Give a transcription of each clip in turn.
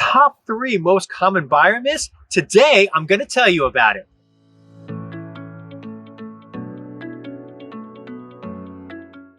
top 3 most common buyer myths. Today, I'm going to tell you about it.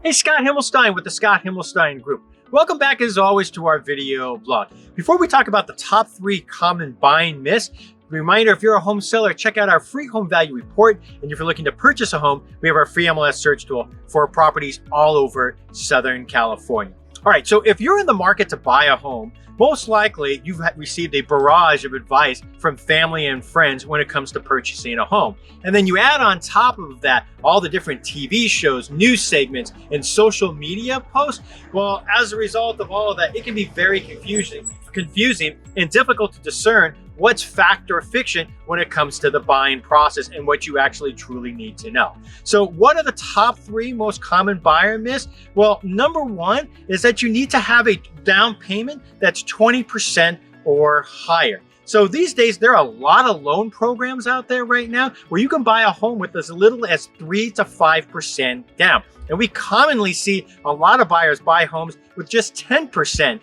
Hey, Scott Himelstein with the Scott Himelstein Group. Welcome back as always to our video blog. Before we talk about the top 3 common buying myths, reminder, if you're a home seller, check out our free home value report. And if you're looking to purchase a home, we have our free MLS search tool for properties all over Southern California. All right, so if you're in the market to buy a home, most likely you've received a barrage of advice from family and friends when it comes to purchasing a home. And then you add on top of that all the different TV shows, news segments, and social media posts. Well, as a result of all of that, it can be very confusing and difficult to discern what's fact or fiction when it comes to the buying process and what you actually truly need to know. So what are the top 3 most common buyer myths? Well, number 1 is that you need to have a down payment that's 20% or higher. So these days, there are a lot of loan programs out there right now where you can buy a home with as little as 3 to 5% down. And we commonly see a lot of buyers buy homes with just 10%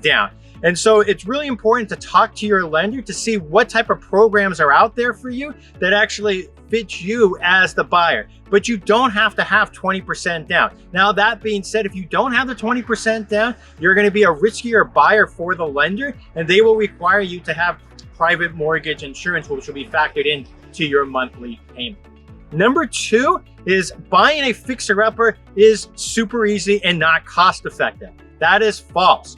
down. And so it's really important to talk to your lender to see what type of programs are out there for you that actually fit you as the buyer. But you don't have to have 20% down. Now, that being said, if you don't have the 20% down, you're going to be a riskier buyer for the lender, and they will require you to have private mortgage insurance, which will be factored into your monthly payment. Number 2 is buying a fixer-upper is super easy and not cost effective. That is false.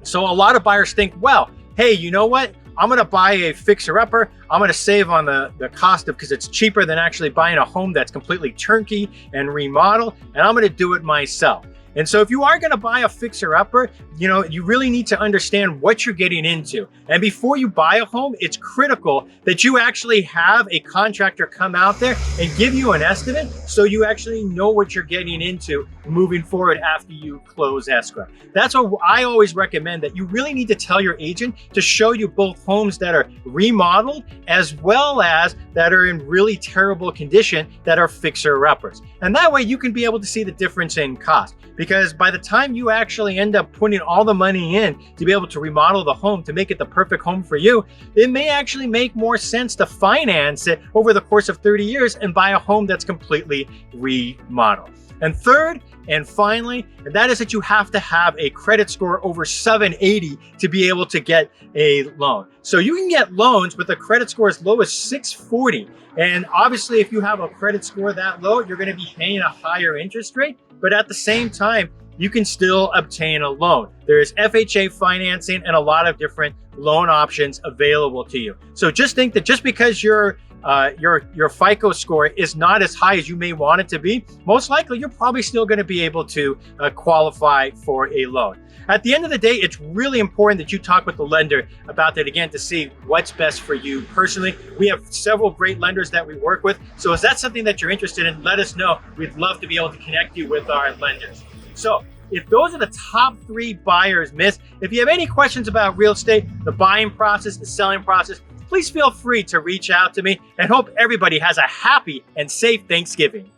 So a lot of buyers think, well, hey, you know what? I'm going to buy a fixer-upper. I'm going to save on the cost because it's cheaper than actually buying a home that's completely turnkey and remodel, and I'm going to do it myself. And so if you are going to buy a fixer-upper, you really need to understand what you're getting into. And before you buy a home, it's critical that you actually have a contractor come out there and give you an estimate so you actually know what you're getting into moving forward after you close escrow. That's what I always recommend, that you really need to tell your agent to show you both homes that are remodeled as well as that are in really terrible condition that are fixer-uppers. And that way you can be able to see the difference in cost. Because by the time you actually end up putting all the money in to be able to remodel the home to make it the perfect home for you, it may actually make more sense to finance it over the course of 30 years and buy a home that's completely remodeled. And third, and finally, and that is that you have to have a credit score over 780 to be able to get a loan. So you can get loans with a credit score as low as 640. And obviously, if you have a credit score that low, you're going to be paying a higher interest rate. But at the same time, you can still obtain a loan. There's FHA financing and a lot of different loan options available to you. So just think that just because your FICO score is not as high as you may want it to be, most likely you're probably still going to be able to qualify for a loan. At the end of the day, it's really important that you talk with the lender about that again to see what's best for you personally. We have several great lenders that we work with. So if that's something that you're interested in, let us know. We'd love to be able to connect you with our lenders. So if those are the top 3 buyers myths, if you have any questions about real estate, the buying process, the selling process, please feel free to reach out to me, and hope everybody has a happy and safe Thanksgiving.